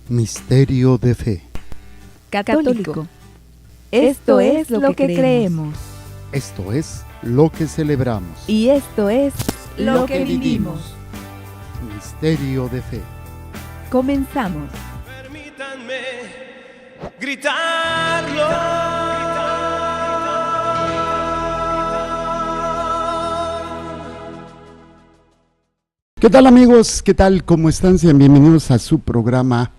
Misterio de fe. Católico. Esto es lo que creemos. Esto es lo que celebramos. Y esto es lo que vivimos. Misterio de fe. Comenzamos. Permítanme gritarlo. ¿Qué tal, amigos? ¿Qué tal? ¿Cómo están? Sean bienvenidos a su programa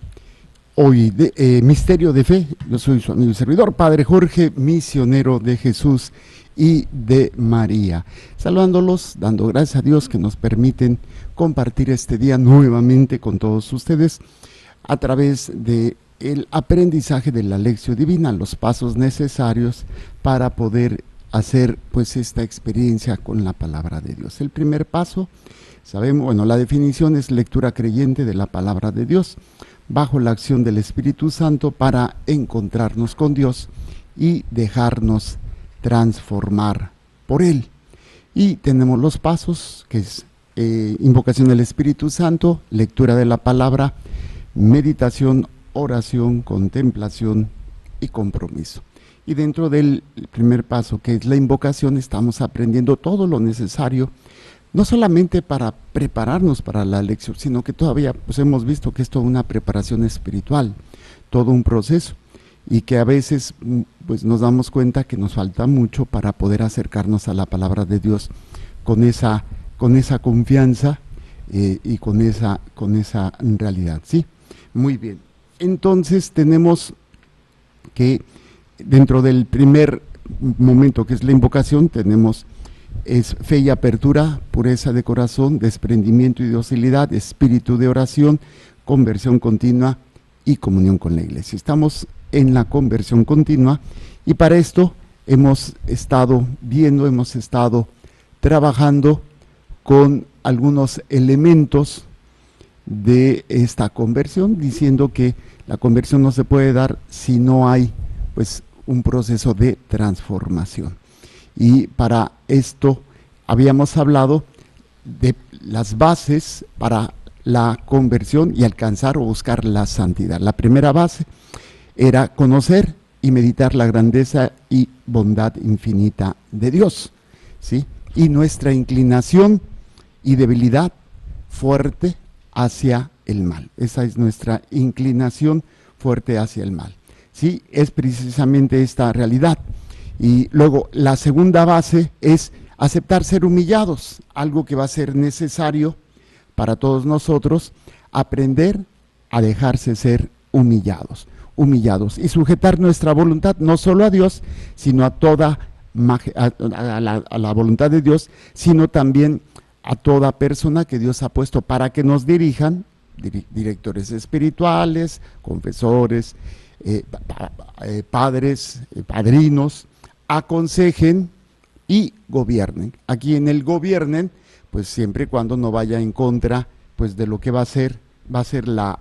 hoy de Misterio de Fe. Yo soy su amigo y servidor, Padre Jorge, misionero de Jesús y de María. Saludándolos, dando gracias a Dios que nos permiten compartir este día nuevamente con todos ustedes a través de el aprendizaje de la lección divina, los pasos necesarios para poder hacer pues esta experiencia con la palabra de Dios. El primer paso, sabemos, bueno, la definición es lectura creyente de la palabra de Dios bajo la acción del Espíritu Santo para encontrarnos con Dios y dejarnos transformar por Él. Y tenemos los pasos, que es invocación del Espíritu Santo, lectura de la palabra, meditación, oración, contemplación y compromiso. Y dentro del primer paso, que es la invocación, estamos aprendiendo todo lo necesario, no solamente para prepararnos para la lección, sino que todavía pues hemos visto que es toda una preparación espiritual, todo un proceso, y que a veces pues nos damos cuenta que nos falta mucho para poder acercarnos a la palabra de Dios con esa confianza y con esa realidad, ¿sí? Muy bien. Entonces tenemos que dentro del primer momento, que es la invocación, tenemos es fe y apertura, pureza de corazón, desprendimiento y docilidad, espíritu de oración, conversión continua y comunión con la iglesia. Estamos en la conversión continua y para esto hemos estado trabajando con algunos elementos de esta conversión, diciendo que la conversión no se puede dar si no hay pues un proceso de transformación. Y para esto habíamos hablado de las bases para la conversión y alcanzar o buscar la santidad. La primera base era conocer y meditar la grandeza y bondad infinita de Dios, ¿sí? Y nuestra inclinación y debilidad fuerte hacia el mal. Esa es nuestra inclinación fuerte hacia el mal, ¿sí? Es precisamente esta realidad. Y luego la segunda base es aceptar ser humillados, algo que va a ser necesario para todos nosotros, aprender a dejarse ser humillados y sujetar nuestra voluntad no solo a Dios, sino a toda a la voluntad de Dios, sino también a toda persona que Dios ha puesto para que nos dirijan, directores espirituales, confesores, padres, padrinos, aconsejen y gobiernen. Aquí en el gobiernen, pues siempre y cuando no vaya en contra pues de lo que va a ser la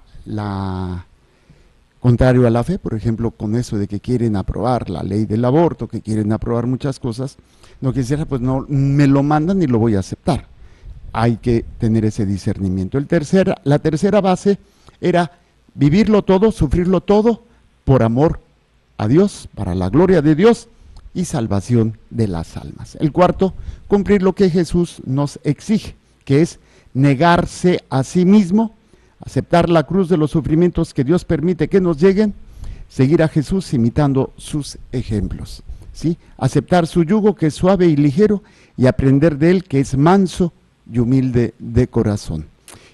contrario a la fe, por ejemplo, con eso de que quieren aprobar la ley del aborto, que quieren aprobar muchas cosas, no quisiera, pues no me lo mandan y lo voy a aceptar. Hay que tener ese discernimiento. La tercera base era vivirlo todo, sufrirlo todo por amor a Dios, para la gloria de Dios y salvación de las almas. El cuarto, cumplir lo que Jesús nos exige, que es negarse a sí mismo, aceptar la cruz de los sufrimientos que Dios permite que nos lleguen, seguir a Jesús imitando sus ejemplos, ¿sí? Aceptar su yugo, que es suave y ligero, y aprender de él, que es manso y humilde de corazón.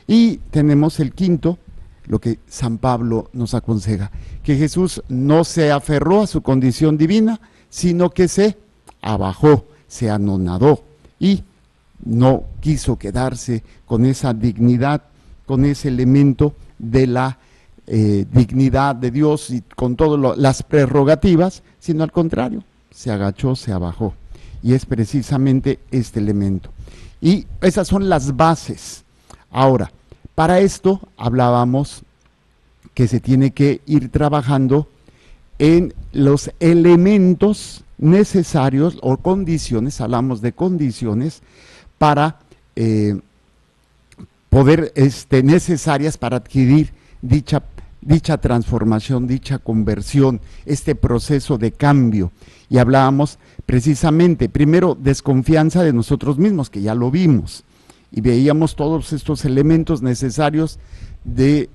Y tenemos el quinto, lo que San Pablo nos aconseja, que Jesús no se aferró a su condición divina, sino que se abajó, se anonadó y no quiso quedarse con esa dignidad, con ese elemento de la dignidad de Dios y con todas las prerrogativas, sino al contrario, se agachó, se abajó. Y es precisamente este elemento. Y esas son las bases. Ahora, para esto hablábamos que se tiene que ir trabajando en los elementos necesarios o condiciones, hablamos de condiciones para poder necesarias para adquirir dicha dicha transformación, dicha conversión, este proceso de cambio. Y hablábamos precisamente, primero, desconfianza de nosotros mismos, que ya lo vimos, y veíamos todos estos elementos necesarios de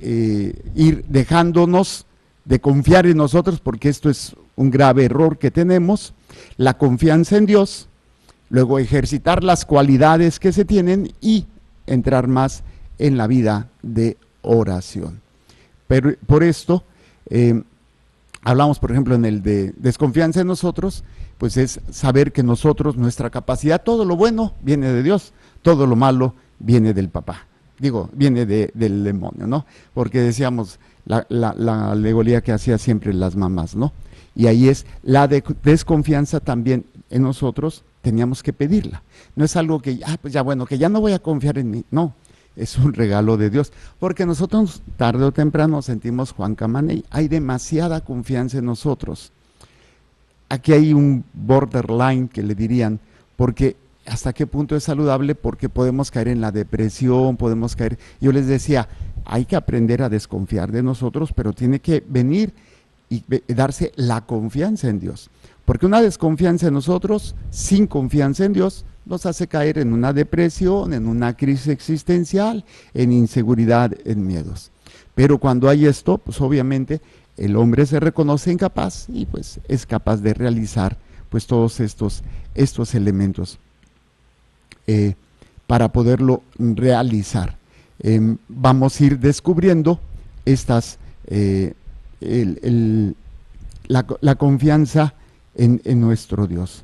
ir dejándonos de confiar en nosotros, porque esto es un grave error que tenemos, la confianza en Dios, luego ejercitar las cualidades que se tienen y entrar más en la vida de oración. Pero por esto, hablamos por ejemplo en el de desconfianza en nosotros, pues es saber que nosotros, nuestra capacidad, todo lo bueno viene de Dios, todo lo malo viene del papá, viene del demonio, ¿no? Porque decíamos la alegoría que hacía siempre las mamás, ¿no? Y ahí es la desconfianza también en nosotros, teníamos que pedirla. No es algo que, pues ya bueno, que ya no voy a confiar en mí, no. Es un regalo de Dios, porque nosotros tarde o temprano sentimos, Juan Camaney, hay demasiada confianza en nosotros. Aquí hay un borderline que le dirían, porque hasta qué punto es saludable, porque podemos caer en la depresión, podemos caer, yo les decía, hay que aprender a desconfiar de nosotros, pero tiene que venir y darse la confianza en Dios, porque una desconfianza en nosotros, sin confianza en Dios, nos hace caer en una depresión, en una crisis existencial, en inseguridad, en miedos. Pero cuando hay esto, pues obviamente el hombre se reconoce incapaz y pues es capaz de realizar pues todos estos elementos para poderlo realizar. Vamos a ir descubriendo la confianza en nuestro Dios,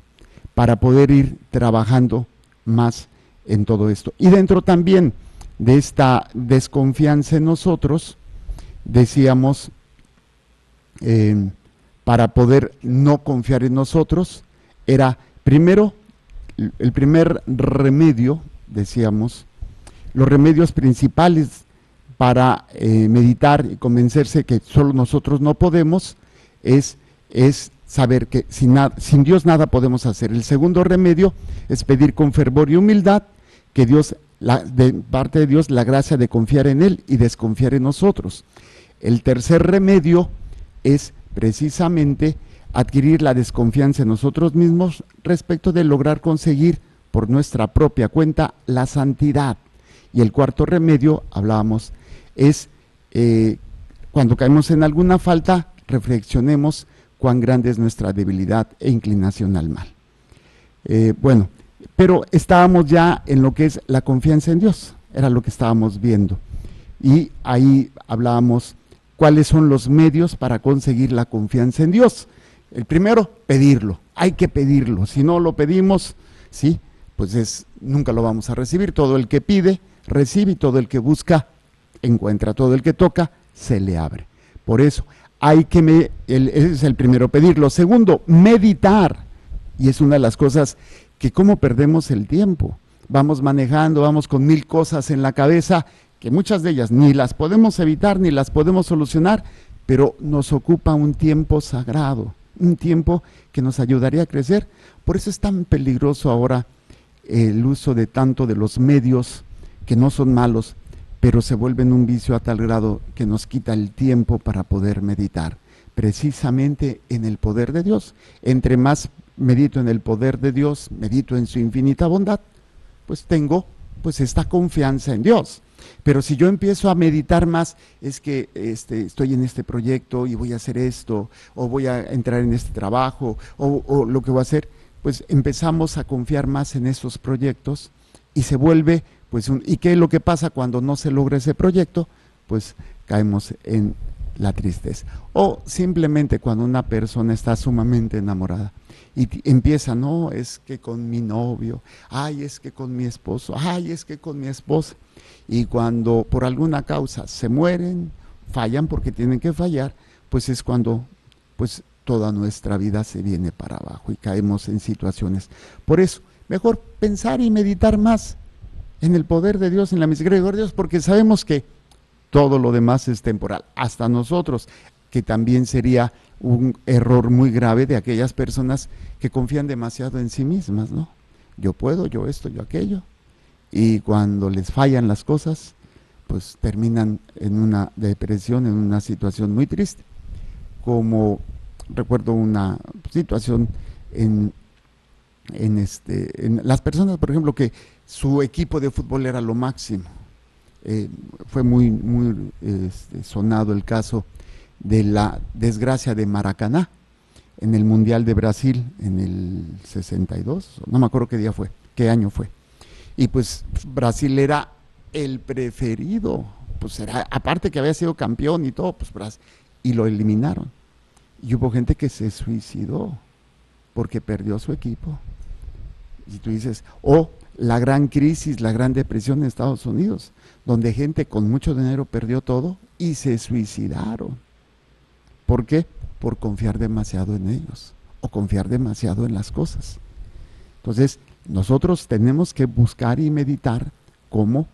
para poder ir trabajando más en todo esto. Y dentro también de esta desconfianza en nosotros, decíamos, para poder no confiar en nosotros, era primero, el primer remedio, decíamos, los remedios principales para meditar y convencerse que solo nosotros no podemos, es saber que sin Dios nada podemos hacer. El segundo remedio es pedir con fervor y humildad que Dios, de parte de Dios, la gracia de confiar en Él y desconfiar en nosotros. El tercer remedio es precisamente adquirir la desconfianza en nosotros mismos respecto de lograr conseguir por nuestra propia cuenta la santidad. Y el cuarto remedio, hablábamos, es cuando caemos en alguna falta, reflexionemos cuán grande es nuestra debilidad e inclinación al mal. Bueno, pero estábamos ya en lo que es la confianza en Dios, era lo que estábamos viendo. Y ahí hablábamos cuáles son los medios para conseguir la confianza en Dios. El primero, pedirlo, hay que pedirlo. Si no lo pedimos, sí, pues nunca lo vamos a recibir. Todo el que pide, recibe, y todo el que busca, encuentra. Todo el que toca, se le abre. Por eso, ese es el primero, pedirlo. Segundo, meditar. Y es una de las cosas que cómo perdemos el tiempo. Vamos manejando, vamos con 1000 cosas en la cabeza, que muchas de ellas ni las podemos evitar, ni las podemos solucionar, pero nos ocupa un tiempo sagrado, un tiempo que nos ayudaría a crecer. Por eso es tan peligroso ahora el uso de tanto de los medios, que no son malos, pero se vuelven un vicio a tal grado que nos quita el tiempo para poder meditar, precisamente en el poder de Dios. Entre más medito en el poder de Dios, medito en su infinita bondad, pues tengo pues esta confianza en Dios. Pero si yo empiezo a meditar más, es que estoy en este proyecto y voy a hacer esto, o voy a entrar en este trabajo, o lo que voy a hacer, pues empezamos a confiar más en esos proyectos y se vuelve pues ¿y qué es lo que pasa cuando no se logra ese proyecto? Pues caemos en la tristeza. O simplemente cuando una persona está sumamente enamorada y empieza, no, es que con mi novio, ay, es que con mi esposo, ay, es que con mi esposa. Y cuando por alguna causa se mueren, fallan porque tienen que fallar, pues es cuando pues toda nuestra vida se viene para abajo y caemos en situaciones. Por eso, mejor pensar y meditar más en el poder de Dios, en la misericordia de Dios, porque sabemos que todo lo demás es temporal, hasta nosotros, que también sería un error muy grave de aquellas personas que confían demasiado en sí mismas, ¿no? Yo puedo, yo esto, yo aquello, y cuando les fallan las cosas, pues terminan en una depresión, en una situación muy triste. Como recuerdo una situación en las personas, por ejemplo, que su equipo de fútbol era lo máximo. Fue muy sonado el caso de la desgracia de Maracaná en el Mundial de Brasil en el 62, no me acuerdo qué año fue. Y pues Brasil era el preferido, pues era, aparte que había sido campeón y todo, pues Brasil, y lo eliminaron. Y hubo gente que se suicidó porque perdió su equipo. Y tú dices, la gran crisis, la gran depresión en Estados Unidos, donde gente con mucho dinero perdió todo y se suicidaron. ¿Por qué? Por confiar demasiado en ellos o confiar demasiado en las cosas. Entonces, nosotros tenemos que buscar y meditar cómo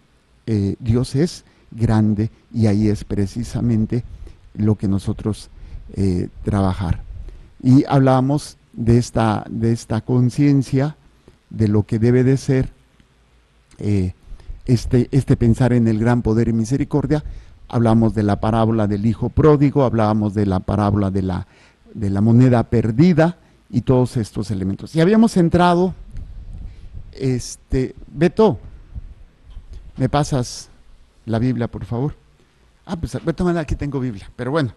Dios es grande, y ahí es precisamente lo que nosotros trabajar. Y hablábamos de esta conciencia de lo que debe de ser pensar en el gran poder y misericordia. Hablamos de la parábola del hijo pródigo, hablábamos de la parábola de la moneda perdida y todos estos elementos. Y habíamos entrado, Beto, ¿me pasas la Biblia, por favor? Pues de todas maneras aquí tengo Biblia, pero bueno,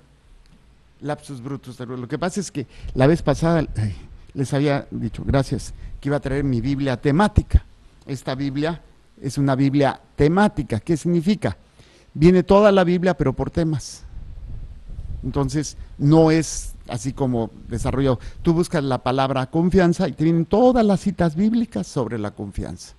lapsus brutus. Lo que pasa es que la vez pasada les había dicho, gracias, que iba a traer mi Biblia temática. Esta Biblia es una Biblia temática. ¿Qué significa? Viene toda la Biblia, pero por temas. Entonces, no es así como desarrollado. Tú buscas la palabra confianza y te vienen todas las citas bíblicas sobre la confianza.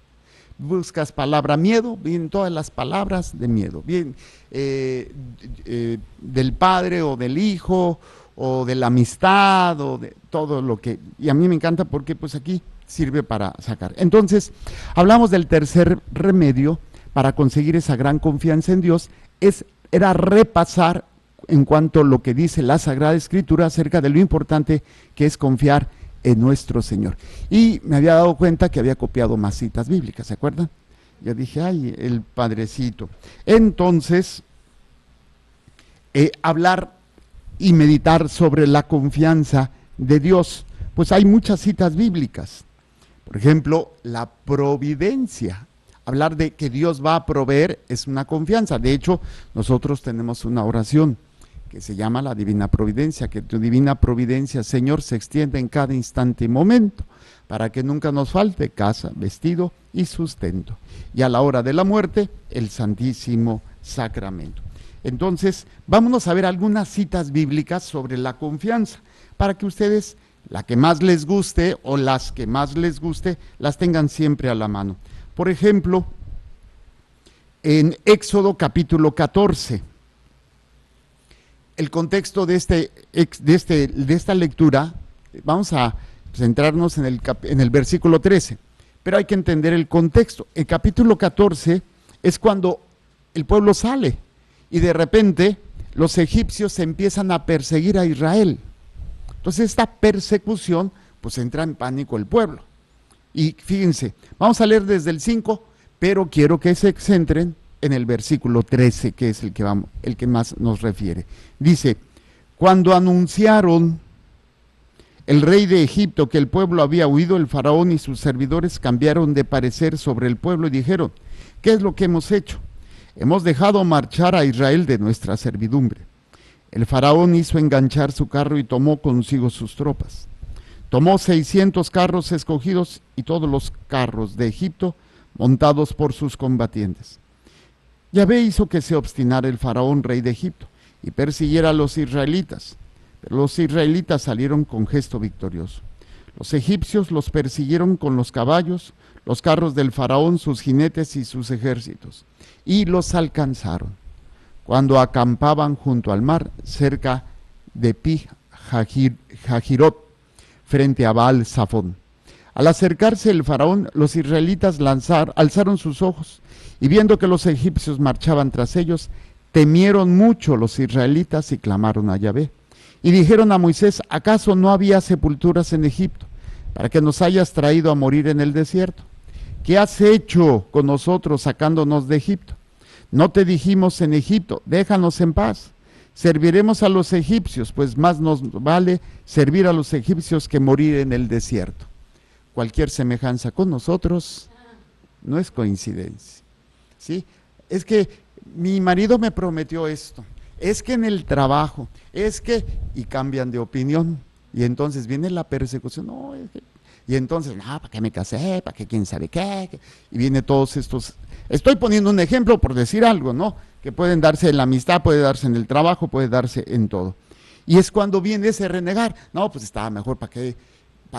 Buscas palabra miedo, vienen todas las palabras de miedo. Bien, del padre o del hijo o de la amistad o de todo lo que... Y a mí me encanta porque pues aquí sirve para sacar. Entonces, hablamos del tercer remedio para conseguir esa gran confianza en Dios, era repasar en cuanto a lo que dice la Sagrada Escritura acerca de lo importante que es confiar en nuestro Señor. Y me había dado cuenta que había copiado más citas bíblicas, ¿se acuerdan? Yo dije, ay, el padrecito. Entonces, hablar y meditar sobre la confianza de Dios, pues hay muchas citas bíblicas. Por ejemplo, la providencia. Hablar de que Dios va a proveer es una confianza. De hecho, nosotros tenemos una oración que se llama la Divina Providencia, que tu Divina Providencia, Señor, se extienda en cada instante y momento, para que nunca nos falte casa, vestido y sustento. Y a la hora de la muerte, el Santísimo Sacramento. Entonces, vámonos a ver algunas citas bíblicas sobre la confianza, para que ustedes, la que más les guste o las que más les guste, las tengan siempre a la mano. Por ejemplo, en Éxodo capítulo 14, el contexto de esta lectura, vamos a centrarnos en el versículo 13, pero hay que entender el contexto. El capítulo 14 es cuando el pueblo sale y de repente los egipcios empiezan a perseguir a Israel. Entonces esta persecución, pues entra en pánico el pueblo. Y fíjense, vamos a leer desde el 5, pero quiero que se centren en el versículo 13, que es el que más nos refiere. Dice, cuando anunciaron el rey de Egipto que el pueblo había huido, el faraón y sus servidores cambiaron de parecer sobre el pueblo y dijeron, ¿qué es lo que hemos hecho? Hemos dejado marchar a Israel de nuestra servidumbre. El faraón hizo enganchar su carro y tomó consigo sus tropas. Tomó 600 carros escogidos y todos los carros de Egipto montados por sus combatientes. Yahvé hizo que se obstinara el faraón, rey de Egipto, y persiguiera a los israelitas. Pero los israelitas salieron con gesto victorioso. Los egipcios los persiguieron con los caballos, los carros del faraón, sus jinetes y sus ejércitos, y los alcanzaron. Cuando acampaban junto al mar, cerca de Pi-Hahirot, frente a Baal-Zafón. Al acercarse el faraón, los israelitas alzaron sus ojos, y viendo que los egipcios marchaban tras ellos, temieron mucho los israelitas y clamaron a Yahvé. Y dijeron a Moisés, ¿acaso no había sepulturas en Egipto, para que nos hayas traído a morir en el desierto? ¿Qué has hecho con nosotros sacándonos de Egipto? ¿no te dijimos en Egipto, déjanos en paz? Serviremos a los egipcios, pues más nos vale servir a los egipcios que morir en el desierto. Cualquier semejanza con nosotros no es coincidencia, ¿sí? Es que mi marido me prometió esto, es que en el trabajo, es que, y cambian de opinión, y entonces viene la persecución, no, es que, y entonces, no, ¿para qué me casé? ¿Para qué quién sabe qué? Y viene todos estos, estoy poniendo un ejemplo por decir algo, ¿no? Que pueden darse en la amistad, puede darse en el trabajo, puede darse en todo. Y es cuando viene ese renegar, no, pues estaba mejor, ¿para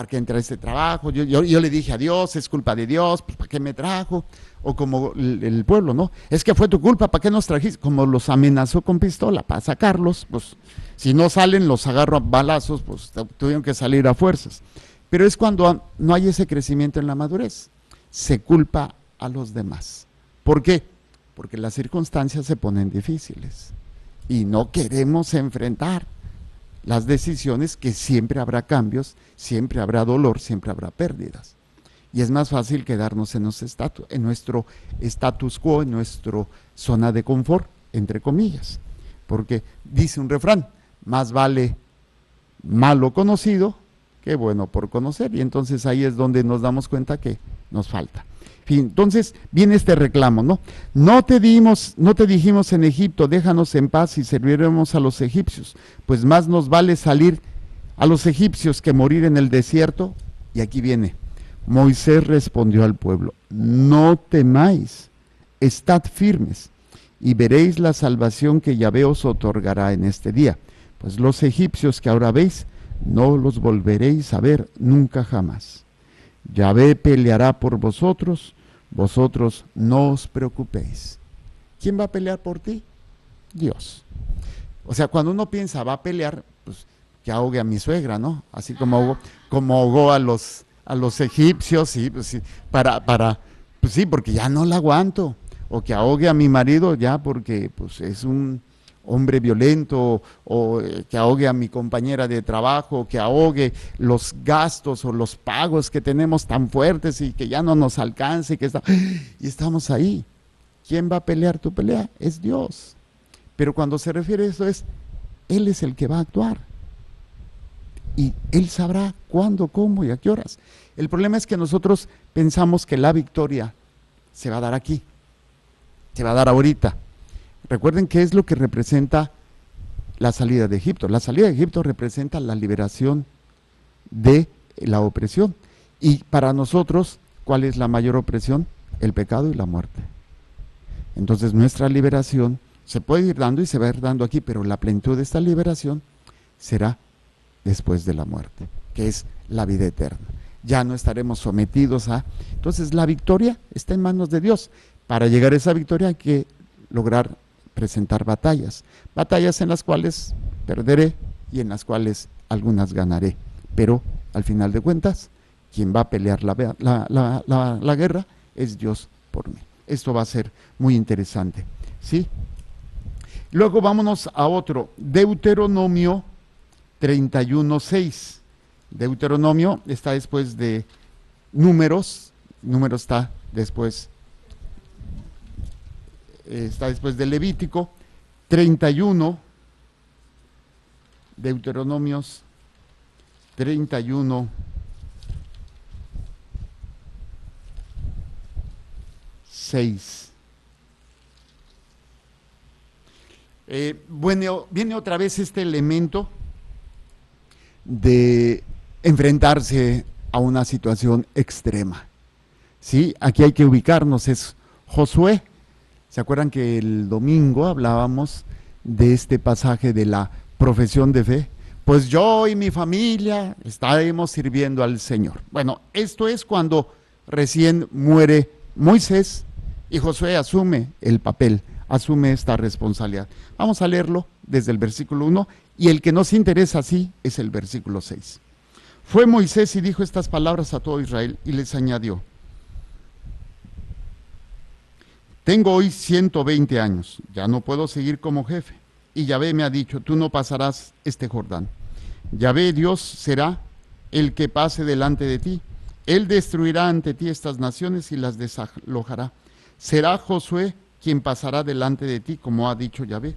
qué entré a este trabajo? Yo le dije a Dios, es culpa de Dios, pues ¿para qué me trajo? O como el pueblo, ¿no? Es que fue tu culpa, ¿para qué nos trajiste? Como los amenazó con pistola, para sacarlos, pues si no salen, los agarro a balazos, pues tuvieron que salir a fuerzas. Pero es cuando no hay ese crecimiento en la madurez, se culpa a los demás. ¿Por qué? Porque las circunstancias se ponen difíciles y no queremos enfrentar las decisiones, que siempre habrá cambios, siempre habrá dolor, siempre habrá pérdidas. Y es más fácil quedarnos en nuestro status quo, en nuestra zona de confort, entre comillas. Porque dice un refrán, más vale malo conocido que bueno por conocer. Y entonces ahí es donde nos damos cuenta que nos falta. Entonces viene este reclamo, ¿no? No te dijimos en Egipto, déjanos en paz y serviremos a los egipcios, pues más nos vale salir a los egipcios que morir en el desierto. Y aquí viene, Moisés respondió al pueblo, no temáis, estad firmes y veréis la salvación que Yahvé os otorgará en este día, pues los egipcios que ahora veis, no los volveréis a ver nunca jamás. Yahvé peleará por vosotros, vosotros no os preocupéis. ¿Quién va a pelear por ti? Dios. O sea, cuando uno piensa va a pelear, pues que ahogue a mi suegra, ¿no? Así como ahogó a los egipcios, sí, pues sí, pues sí, porque ya no la aguanto. O que ahogue a mi marido ya porque pues es un hombre violento, o que ahogue a mi compañera de trabajo, que ahogue los gastos o los pagos que tenemos tan fuertes y que ya no nos alcance, y estamos ahí. ¿Quién va a pelear tu pelea? Es Dios. Pero cuando se refiere a eso Él es el que va a actuar. Y Él sabrá cuándo, cómo y a qué horas. El problema es que nosotros pensamos que la victoria se va a dar aquí, se va a dar ahorita. Recuerden qué es lo que representa la salida de Egipto. La salida de Egipto representa la liberación de la opresión. Y para nosotros, ¿cuál es la mayor opresión? El pecado y la muerte. Entonces nuestra liberación se puede ir dando y se va a ir dando aquí, pero la plenitud de esta liberación será después de la muerte, que es la vida eterna. Ya no estaremos sometidos a... Entonces la victoria está en manos de Dios. Para llegar a esa victoria hay que lograr presentar batallas en las cuales perderé y en las cuales algunas ganaré, pero al final de cuentas, quien va a pelear la guerra es Dios por mí. Esto va a ser muy interesante, ¿sí? Luego vámonos a otro, Deuteronomio 31:6. Deuteronomio está después de Números está después de Levítico. 31, Deuteronomios 31, 6. Bueno, viene otra vez este elemento de enfrentarse a una situación extrema. ¿Sí? Aquí hay que ubicarnos, es Josué. ¿Se acuerdan que el domingo hablábamos de este pasaje de la profesión de fe? Pues yo y mi familia estaremos sirviendo al Señor. Bueno, esto es cuando recién muere Moisés y Josué asume el papel, asume esta responsabilidad. Vamos a leerlo desde el versículo 1 y el que nos interesa así es el versículo 6. Fue Moisés y dijo estas palabras a todo Israel y les añadió: tengo hoy 120 años, ya no puedo seguir como jefe. Y Yahvé me ha dicho, tú no pasarás este Jordán. Yahvé Dios será el que pase delante de ti. Él destruirá ante ti estas naciones y las desalojará. Será Josué quien pasará delante de ti, como ha dicho Yahvé.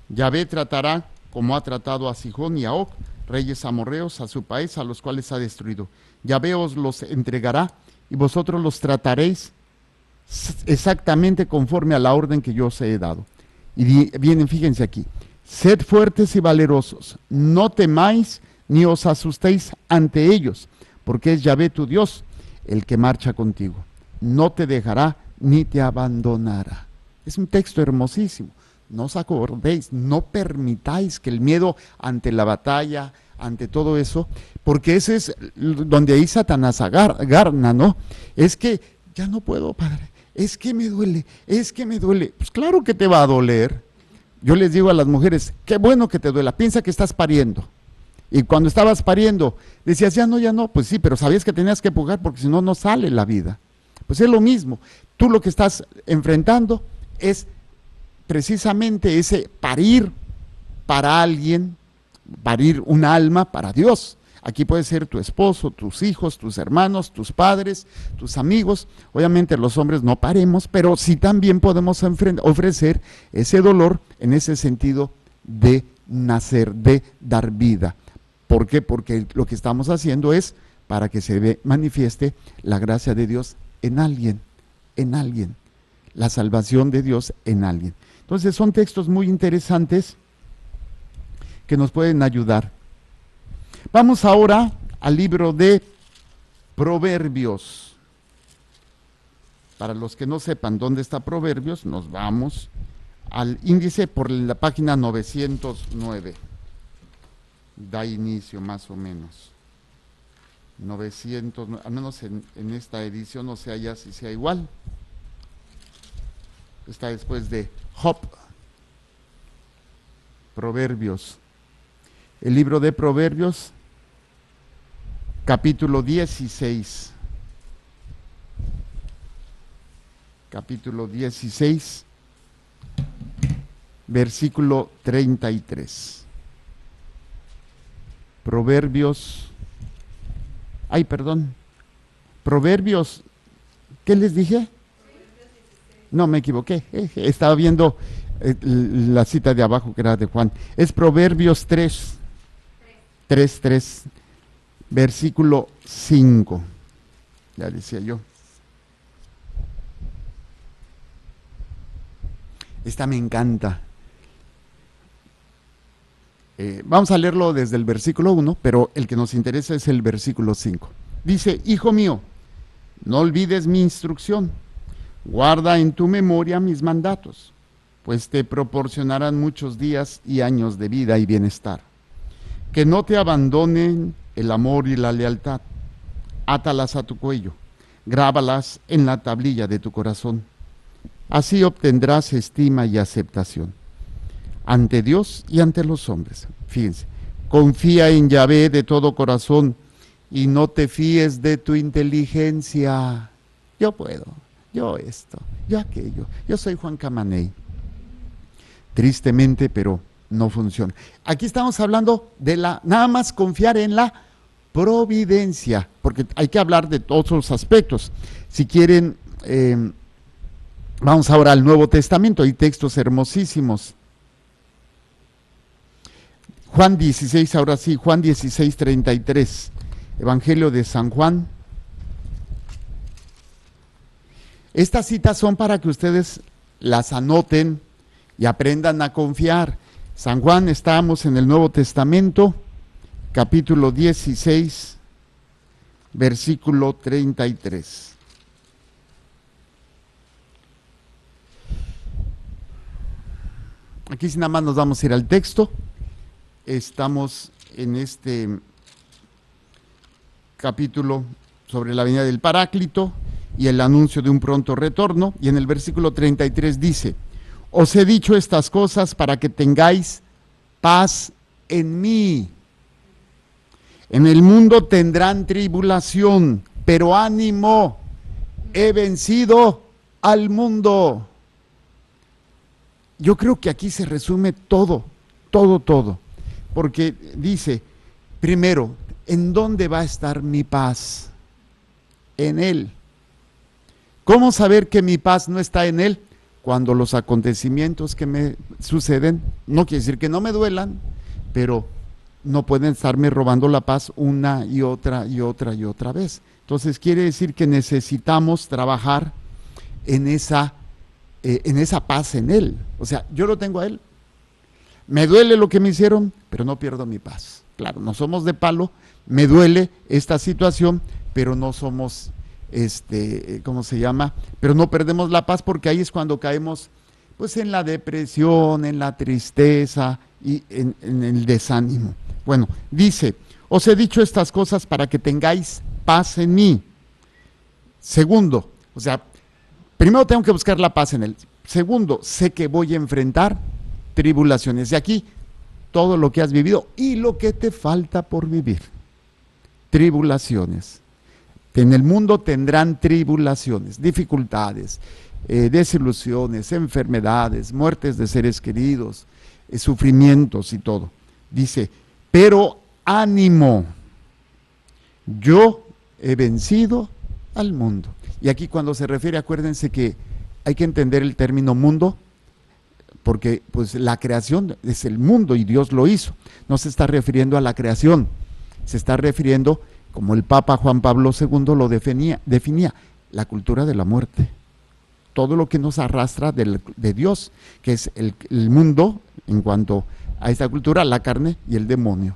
Yahvé tratará como ha tratado a Sihón y a Og, reyes amorreos, a su país, a los cuales ha destruido. Yahvé os los entregará y vosotros los trataréis exactamente conforme a la orden que yo os he dado. Y vienen, fíjense aquí, sed fuertes y valerosos, no temáis ni os asustéis ante ellos, porque es Yahvé tu Dios el que marcha contigo. No te dejará ni te abandonará. Es un texto hermosísimo. No os acordéis, no permitáis que el miedo ante la batalla, ante todo eso, porque ese es donde ahí Satanás agarra, ¿no? Es que ya no puedo, padre, es que me duele. Pues claro que te va a doler. Yo les digo a las mujeres, qué bueno que te duela, piensa que estás pariendo. Y cuando estabas pariendo, decías, ya no, pues sí, pero sabías que tenías que pujar porque si no, no sale la vida. Pues es lo mismo, tú lo que estás enfrentando es precisamente ese parir para alguien, parir un alma para Dios. Aquí puede ser tu esposo, tus hijos, tus hermanos, tus padres, tus amigos. Obviamente los hombres no paremos, pero sí también podemos ofrecer ese dolor en ese sentido de nacer, de dar vida. ¿Por qué? Porque lo que estamos haciendo es para que se manifieste la gracia de Dios en alguien, la salvación de Dios en alguien. Entonces son textos muy interesantes que nos pueden ayudar. Vamos ahora al libro de Proverbios. Para los que no sepan dónde está Proverbios, nos vamos al índice por la página 909. Da inicio más o menos. 900, al menos en esta edición, no sé allá si sea igual. Está después de Job. Proverbios. El libro de Proverbios, capítulo 16. Capítulo 16, versículo 33. Proverbios, ¿qué les dije? No, me equivoqué, estaba viendo la cita de abajo que era de Juan. Es Proverbios 3, versículo 5. Ya decía yo. Esta me encanta. Vamos a leerlo desde el versículo 1, pero el que nos interesa es el versículo 5. Dice, hijo mío, no olvides mi instrucción, guarda en tu memoria mis mandatos, pues te proporcionarán muchos días y años de vida y bienestar. Que no te abandonen el amor y la lealtad, átalas a tu cuello, grábalas en la tablilla de tu corazón. Así obtendrás estima y aceptación ante Dios y ante los hombres. Fíjense, confía en Yahvé de todo corazón y no te fíes de tu inteligencia. Yo puedo, yo esto, yo aquello, yo soy Juan Camaney. Tristemente, pero no funciona. Aquí estamos hablando de nada más confiar en la providencia, porque hay que hablar de todos los aspectos. Si quieren, vamos ahora al Nuevo Testamento, hay textos hermosísimos. Juan 16, ahora sí, Juan 16, 33, Evangelio de San Juan. Estas citas son para que ustedes las anoten y aprendan a confiar. San Juan, estamos en el Nuevo Testamento, capítulo 16, versículo 33. Aquí nada más nos vamos a ir al texto. Estamos en este capítulo sobre la venida del Paráclito y el anuncio de un pronto retorno, y en el versículo 33 dice, os he dicho estas cosas para que tengáis paz en mí. En el mundo tendrán tribulación, pero ánimo, he vencido al mundo. Yo creo que aquí se resume todo, porque dice, primero, ¿en dónde va a estar mi paz? En Él. ¿Cómo saber que mi paz no está en Él? cuando los acontecimientos que me suceden, no quiere decir que no me duelan, pero no pueden estarme robando la paz una y otra y otra y otra vez. Entonces quiere decir que necesitamos trabajar en esa paz en Él. O sea, yo lo tengo a Él. Me duele lo que me hicieron, pero no pierdo mi paz. Claro, no somos de palo, me duele esta situación, pero no somos, ¿cómo se llama? Pero no perdemos la paz, porque ahí es cuando caemos pues en la depresión, en la tristeza y en el desánimo. Bueno, dice, os he dicho estas cosas para que tengáis paz en mí. Segundo, o sea, primero tengo que buscar la paz en Él. Segundo, sé que voy a enfrentar tribulaciones. De aquí, todo lo que has vivido y lo que te falta por vivir. Tribulaciones. En el mundo tendrán tribulaciones, dificultades, desilusiones, enfermedades, muertes de seres queridos, sufrimientos y todo. Dice, pero ánimo, yo he vencido al mundo. Y aquí cuando se refiere, acuérdense que hay que entender el término mundo, porque pues la creación es el mundo y Dios lo hizo. No se está refiriendo a la creación, se está refiriendo, como el Papa Juan Pablo II lo definía, la cultura de la muerte. Todo lo que nos arrastra de Dios, que es el mundo, en cuanto a esta cultura, la carne y el demonio.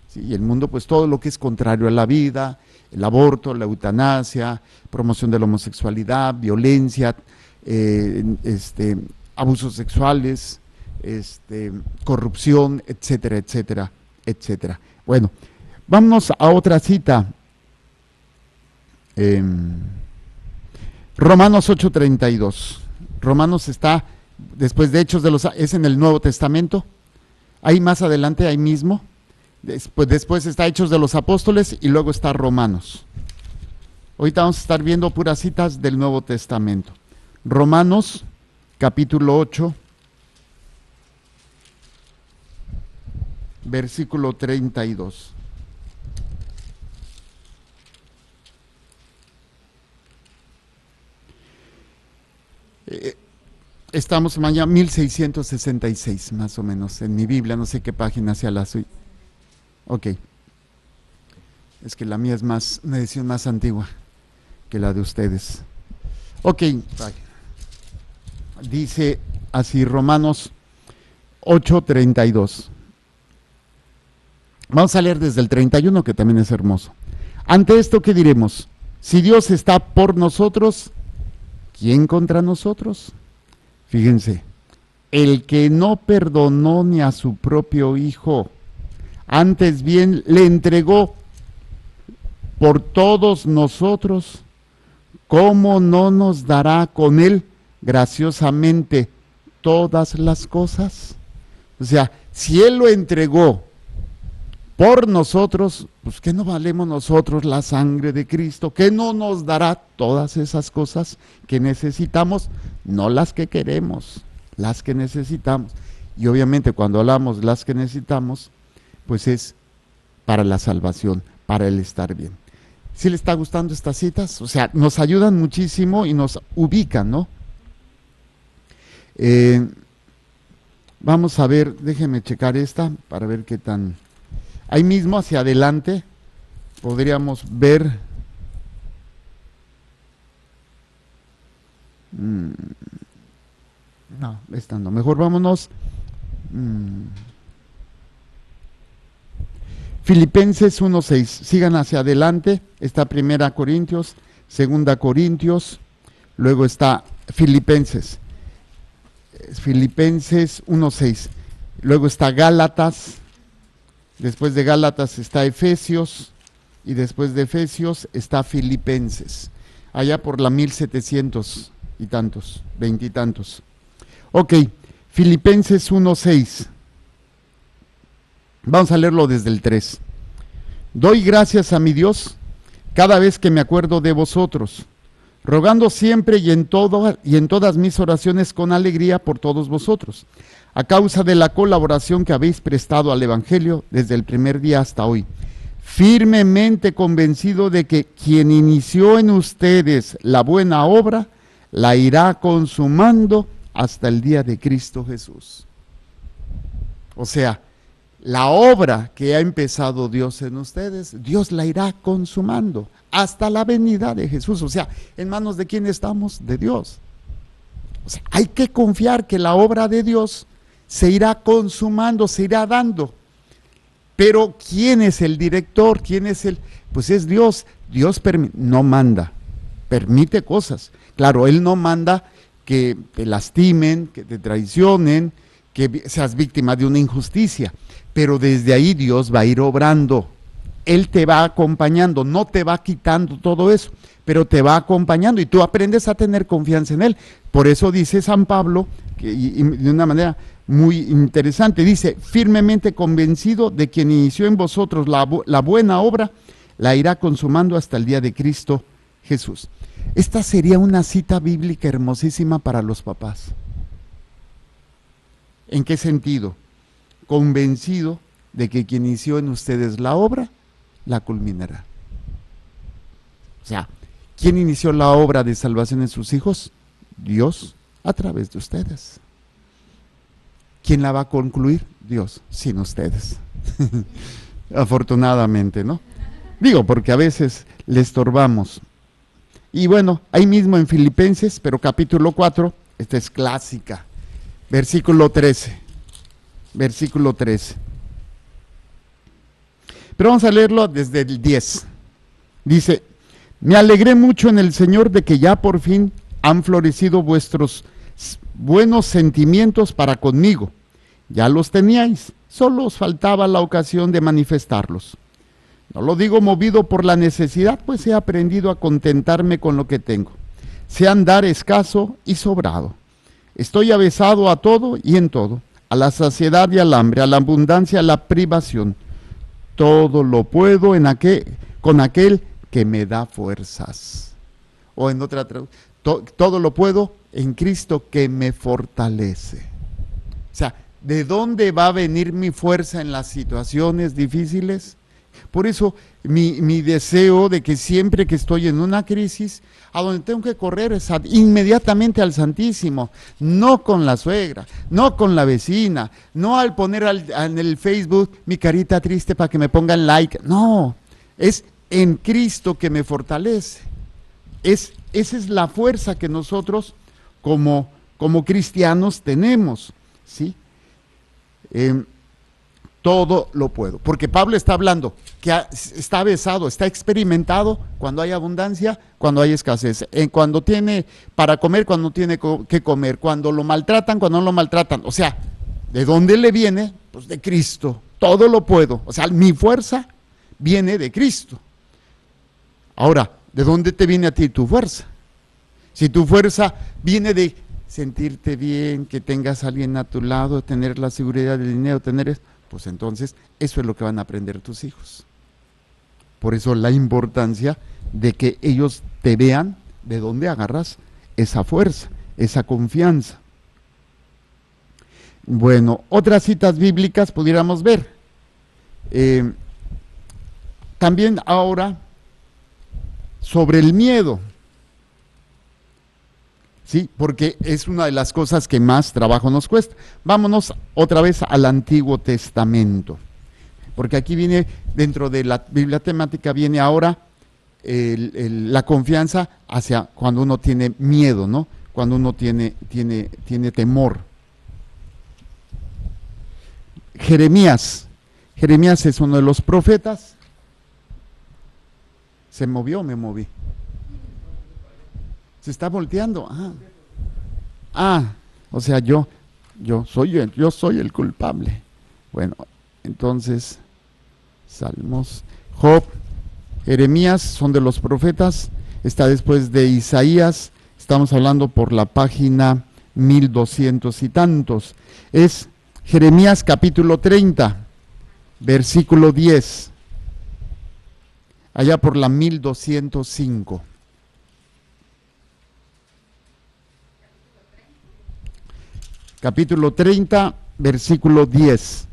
¿Sí? Y el mundo, pues todo lo que es contrario a la vida, el aborto, la eutanasia, promoción de la homosexualidad, violencia, abusos sexuales, corrupción, etcétera, etcétera, etcétera. Bueno, vámonos a otra cita. Romanos 8:32. Romanos está después de Hechos de los... es en el Nuevo Testamento. Ahí más adelante, ahí mismo. Después está Hechos de los Apóstoles y luego está Romanos. Ahorita vamos a estar viendo puras citas del Nuevo Testamento. Romanos, capítulo 8, versículo 32. Estamos mañana 1666, más o menos, en mi Biblia, no sé qué página sea la suya. Ok. Es que la mía es una edición más antigua que la de ustedes. Ok. Dice así Romanos 8:32. Vamos a leer desde el 31, que también es hermoso. Ante esto, ¿qué diremos? Si Dios está por nosotros, ¿quién contra nosotros? Fíjense, el que no perdonó ni a su propio hijo, antes bien le entregó por todos nosotros, ¿cómo no nos dará con él graciosamente todas las cosas? O sea, si él lo entregó por nosotros, pues ¿qué no valemos nosotros la sangre de Cristo? ¿Qué no nos dará todas esas cosas que necesitamos? No las que queremos, las que necesitamos. Y obviamente cuando hablamos las que necesitamos, pues es para la salvación, para el estar bien. ¿Sí le está gustando estas citas? O sea, nos ayudan muchísimo y nos ubican, ¿no? Vamos a ver, déjenme checar esta para ver qué tan... Ahí mismo hacia adelante podríamos ver no, esta no, mejor vámonos Filipenses 1:6, sigan hacia adelante, está 1 Corintios, 2 Corintios, luego está Filipenses 1:6, luego está Gálatas. Después de Gálatas está Efesios y después de Efesios está Filipenses, allá por la 1700 y tantos, 20 y tantos. Ok, Filipenses 1:6. Vamos a leerlo desde el 3. Doy gracias a mi Dios cada vez que me acuerdo de vosotros, rogando siempre y en todas mis oraciones con alegría por todos vosotros, a causa de la colaboración que habéis prestado al Evangelio desde el primer día hasta hoy, firmemente convencido de que quien inició en ustedes la buena obra, la irá consumando hasta el día de Cristo Jesús. O sea, la obra que ha empezado Dios en ustedes, Dios la irá consumando hasta la venida de Jesús. O sea, ¿en manos de quién estamos? De Dios. O sea, hay que confiar que la obra de Dios se irá consumando, se irá dando. Pero ¿quién es el director? ¿Quién es el? Pues es Dios. Dios no manda, permite cosas. Claro, Él no manda que te lastimen, que te traicionen, que seas víctima de una injusticia. Pero desde ahí Dios va a ir obrando. Él te va acompañando, no te va quitando todo eso, pero te va acompañando y tú aprendes a tener confianza en Él. Por eso dice San Pablo, y de una manera muy interesante, dice, firmemente convencido de quien inició en vosotros la buena obra, la irá consumando hasta el día de Cristo Jesús. Esta sería una cita bíblica hermosísima para los papás. ¿En qué sentido? Convencido de que quien inició en ustedes la obra, la culminará. O sea, ¿quién inició la obra de salvación en sus hijos? Dios, a través de ustedes. ¿Quién la va a concluir? Dios, sin ustedes. Afortunadamente, ¿no? Digo, porque a veces le estorbamos. Y bueno, ahí mismo en Filipenses, pero capítulo 4, esta es clásica, versículo 13. Versículo 13. Pero vamos a leerlo desde el 10. Dice, me alegré mucho en el Señor de que ya por fin han florecido vuestros buenos sentimientos para conmigo. Ya los teníais, solo os faltaba la ocasión de manifestarlos. No lo digo movido por la necesidad, pues he aprendido a contentarme con lo que tengo. Sé andar escaso y sobrado. Estoy avesado a todo y en todo, a la saciedad y al hambre, a la abundancia, a la privación. Todo lo puedo con aquel que me da fuerzas. O en otra traducción, todo lo puedo en Cristo que me fortalece. O sea, ¿de dónde va a venir mi fuerza en las situaciones difíciles? Por eso mi deseo de que siempre que estoy en una crisis, a donde tengo que correr es inmediatamente al Santísimo, no con la suegra, no con la vecina, no al poner en el Facebook mi carita triste para que me pongan like, no, es en Cristo que me fortalece. Esa es la fuerza que nosotros como cristianos tenemos, ¿sí? Todo lo puedo, porque Pablo está hablando que está avesado, está experimentado cuando hay abundancia, cuando hay escasez, cuando tiene para comer, cuando no tiene que comer, cuando lo maltratan, cuando no lo maltratan. O sea, ¿de dónde le viene? Pues de Cristo, todo lo puedo. O sea, mi fuerza viene de Cristo. Ahora, ¿de dónde te viene a ti tu fuerza? Si tu fuerza viene de sentirte bien, que tengas a alguien a tu lado, tener la seguridad del dinero, pues entonces eso es lo que van a aprender tus hijos. Por eso la importancia de que ellos te vean de dónde agarras esa fuerza, esa confianza. Bueno, otras citas bíblicas pudiéramos ver. También ahora sobre el miedo. Sí, porque es una de las cosas que más trabajo nos cuesta. Vámonos otra vez al Antiguo Testamento, porque aquí viene, dentro de la Biblia temática, viene ahora la confianza hacia cuando uno tiene miedo, ¿no? Cuando uno tiene temor. Jeremías es uno de los profetas. ¿Se movió o me moví? Se está volteando. O sea, yo soy el culpable. Bueno, entonces, Salmos, Job, Jeremías son de los profetas. Está después de Isaías. Estamos hablando por la página 1200 y tantos. Es Jeremías capítulo 30, versículo 10. Allá por la 1205. Capítulo 30, versículo 10.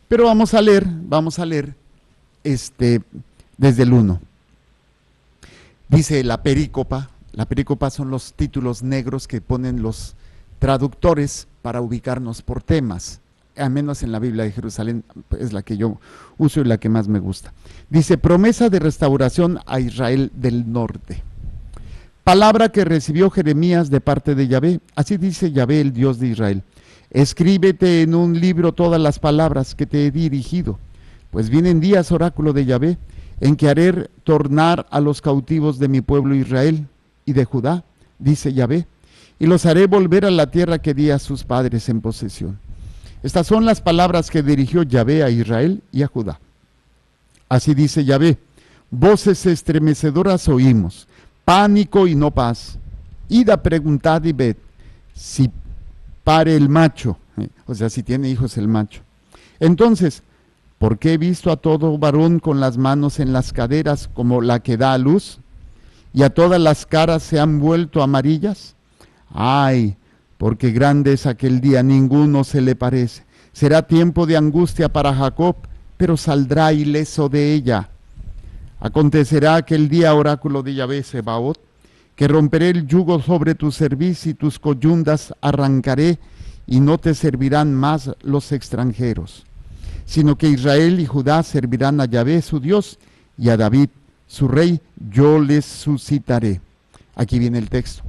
Pero vamos a leer desde el 1. Dice la perícopa son los títulos negros que ponen los traductores para ubicarnos por temas, al menos en la Biblia de Jerusalén es la que yo uso y la que más me gusta. Dice, promesa de restauración a Israel del norte. Palabra que recibió Jeremías de parte de Yahvé. Así dice Yahvé, el Dios de Israel. Escríbete en un libro todas las palabras que te he dirigido, pues vienen días, oráculo de Yahvé, en que haré tornar a los cautivos de mi pueblo Israel y de Judá, dice Yahvé, y los haré volver a la tierra que di a sus padres en posesión. Estas son las palabras que dirigió Yahvé a Israel y a Judá. Así dice Yahvé, voces estremecedoras oímos, pánico y no paz. Id a preguntad y ved si pare el macho, o sea, si tiene hijos el macho. Entonces, ¿por qué he visto a todo varón con las manos en las caderas como la que da a luz? ¿Y a todas las caras se han vuelto amarillas? ¡Ay! Porque grande es aquel día, ninguno se le parece. Será tiempo de angustia para Jacob, pero saldrá ileso de ella. Acontecerá aquel día, oráculo de Yahvé Sebaot, que romperé el yugo sobre tu cerviz y tus coyundas arrancaré, y no te servirán más los extranjeros, sino que Israel y Judá servirán a Yahvé su Dios, y a David su rey yo les suscitaré. Aquí viene el texto.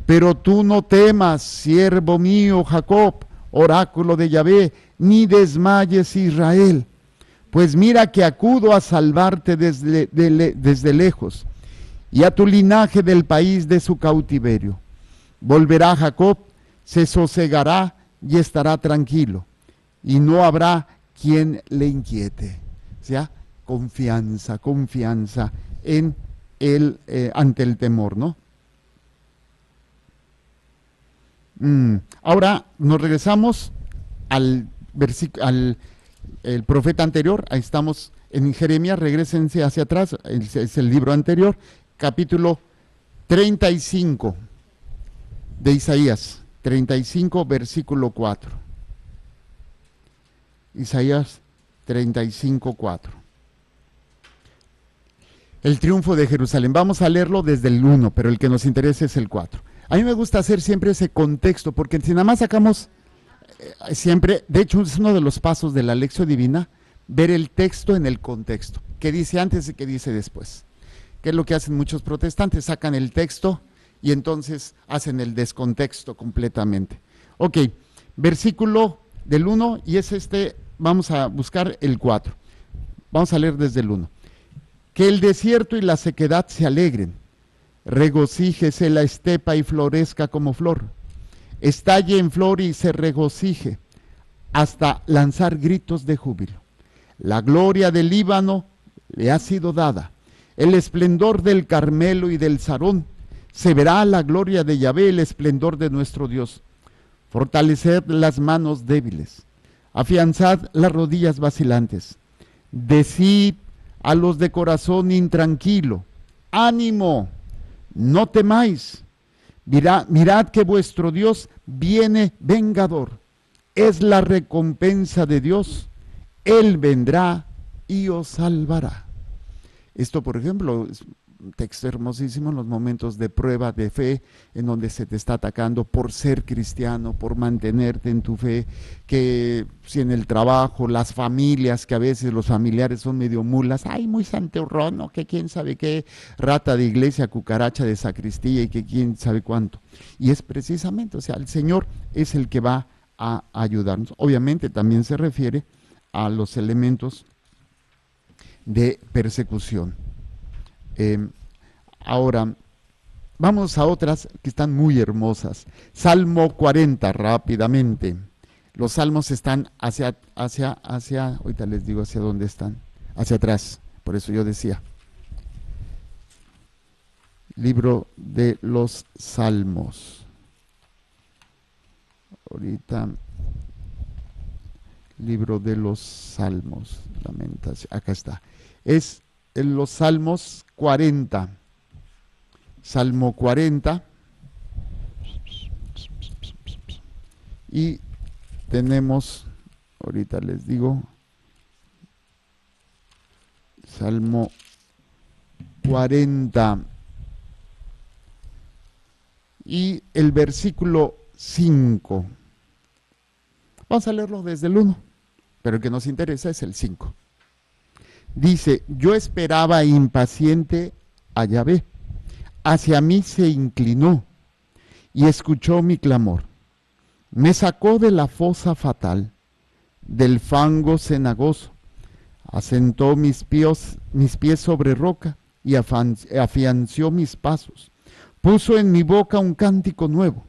Pero tú no temas, siervo mío Jacob, oráculo de Yahvé, ni desmayes Israel, pues mira que acudo a salvarte desde lejos, y a tu linaje del país de su cautiverio. Volverá Jacob, se sosegará y estará tranquilo, y no habrá quien le inquiete. O sea, confianza en él ante el temor, ¿no? Ahora nos regresamos al el profeta anterior. Ahí estamos en Jeremías, regrésense hacia atrás, es el libro anterior, capítulo 35 de Isaías, 35 versículo 4. Isaías 35, 4. El triunfo de Jerusalén. Vamos a leerlo desde el 1, pero el que nos interesa es el 4. A mí me gusta hacer siempre ese contexto, porque si nada más sacamos siempre, de hecho es uno de los pasos de la lección divina, ver el texto en el contexto, qué dice antes y qué dice después. Que es lo que hacen muchos protestantes, sacan el texto y entonces hacen el descontexto completamente. Ok, versículo del 1 y es vamos a buscar el 4. Vamos a leer desde el 1. Que el desierto y la sequedad se alegren, regocíjese la estepa y florezca como flor, estalle en flor y se regocije, hasta lanzar gritos de júbilo. La gloria del Líbano le ha sido dada, el esplendor del Carmelo y del Sarón, se verá la gloria de Yahvé, el esplendor de nuestro Dios. Fortaleced las manos débiles, afianzad las rodillas vacilantes, decid a los de corazón intranquilo, ánimo, no temáis, mirad que vuestro Dios viene vengador, es la recompensa de Dios, Él vendrá y os salvará. Esto, por ejemplo, es un texto hermosísimo en los momentos de prueba de fe, en donde se te está atacando por ser cristiano, por mantenerte en tu fe, que si en el trabajo, las familias, que a veces los familiares son medio mulas, ay, muy santurrón, que quién sabe qué, rata de iglesia, cucaracha de sacristía y que quién sabe cuánto. Y es precisamente, o sea, el Señor es el que va a ayudarnos. Obviamente también se refiere a los elementos de persecución. Ahora, vamos a otras que están muy hermosas. Salmo 40, rápidamente. Los salmos están hacia, ahorita les digo hacia dónde están, hacia atrás, por eso yo decía. Libro de los Salmos. Ahorita, libro de los Salmos, lamentación, acá está. Es en los Salmos 40. Salmo 40. Y tenemos, ahorita les digo, Salmo 40. Y el versículo 5. Vamos a leerlo desde el 1, pero el que nos interesa es el 5. Dice, yo esperaba impaciente a Yahvé, hacia mí se inclinó y escuchó mi clamor. Me sacó de la fosa fatal, del fango cenagoso, asentó mis pies sobre roca y afianció mis pasos. Puso en mi boca un cántico nuevo,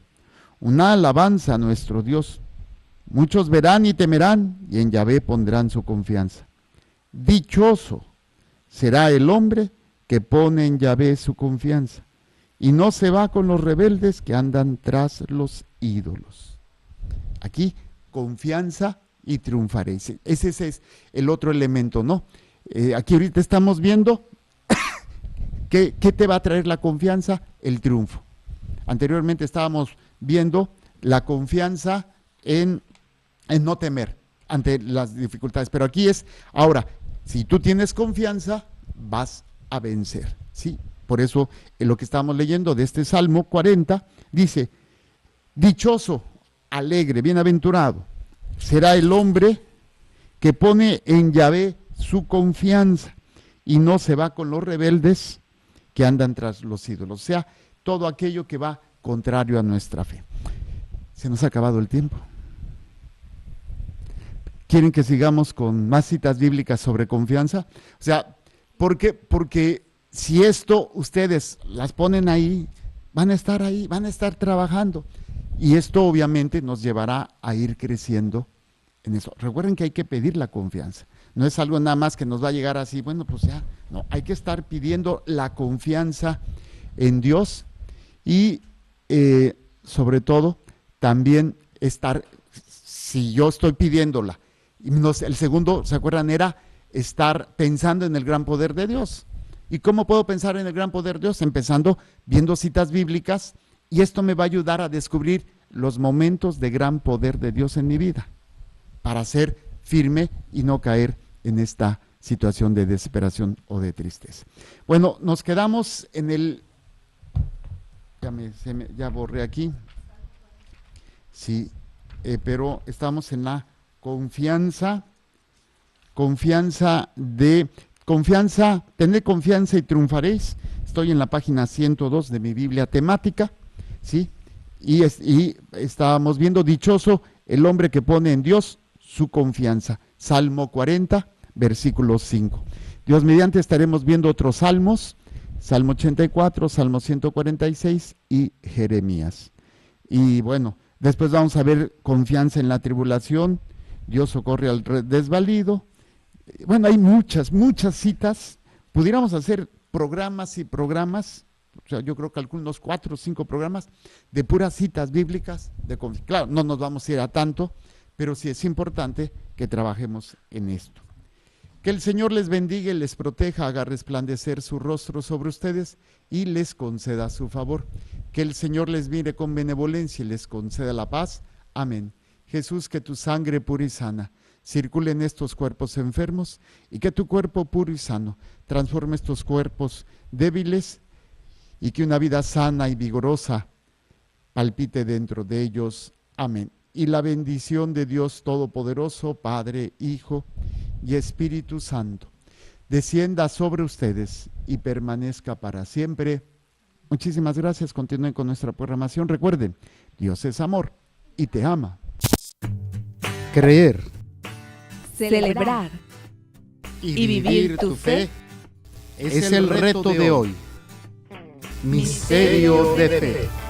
una alabanza a nuestro Dios. Muchos verán y temerán, y en Yahvé pondrán su confianza. Dichoso será el hombre que pone en Yahvé su confianza, y no se va con los rebeldes que andan tras los ídolos. Aquí, confianza y triunfaréis. Ese es el otro elemento, ¿no? Aquí ahorita estamos viendo ¿qué te va a traer la confianza? El triunfo. Anteriormente estábamos viendo la confianza en no temer ante las dificultades, pero aquí es, ahora, si tú tienes confianza, vas a vencer, ¿sí? Por eso, en lo que estamos leyendo de este Salmo 40, dice, dichoso, alegre, bienaventurado, será el hombre que pone en Yahvé su confianza y no se va con los rebeldes que andan tras los ídolos, o sea, todo aquello que va contrario a nuestra fe. Se nos ha acabado el tiempo. ¿Quieren que sigamos con más citas bíblicas sobre confianza? O sea, ¿por qué? Porque si esto ustedes las ponen ahí, van a estar trabajando. Y esto obviamente nos llevará a ir creciendo en eso. Recuerden que hay que pedir la confianza. No es algo nada más que nos va a llegar así, bueno, pues ya. No, hay que estar pidiendo la confianza en Dios y sobre todo también estar, si yo estoy pidiéndola, y el segundo, ¿se acuerdan? Era estar pensando en el gran poder de Dios. ¿Y cómo puedo pensar en el gran poder de Dios? Empezando viendo citas bíblicas, y esto me va a ayudar a descubrir los momentos de gran poder de Dios en mi vida, para ser firme y no caer en esta situación de desesperación o de tristeza. Bueno, nos quedamos en el... Ya borré aquí. Sí, pero estamos en la confianza, tened confianza y triunfaréis. Estoy en la página 102 de mi Biblia temática, ¿sí? Y estábamos viendo, dichoso el hombre que pone en Dios su confianza. Salmo 40, versículo 5. Dios mediante estaremos viendo otros salmos, Salmo 84, Salmo 146 y Jeremías. Y bueno, después vamos a ver confianza en la tribulación, Dios socorre al desvalido. Bueno, hay muchas citas. Pudiéramos hacer programas y programas, o sea, yo creo que algunos 4 o 5 programas de puras citas bíblicas. Claro, no nos vamos a ir a tanto, pero sí es importante que trabajemos en esto. Que el Señor les bendiga y les proteja, haga resplandecer su rostro sobre ustedes y les conceda su favor. Que el Señor les mire con benevolencia y les conceda la paz. Amén. Jesús, que tu sangre pura y sana circule en estos cuerpos enfermos y que tu cuerpo puro y sano transforme estos cuerpos débiles y que una vida sana y vigorosa palpite dentro de ellos. Amén. Y la bendición de Dios Todopoderoso, Padre, Hijo y Espíritu Santo, descienda sobre ustedes y permanezca para siempre. Muchísimas gracias. Continúen con nuestra programación. Recuerden, Dios es amor y te ama. Creer, celebrar y vivir tu fe es el reto de hoy. Misterio de fe.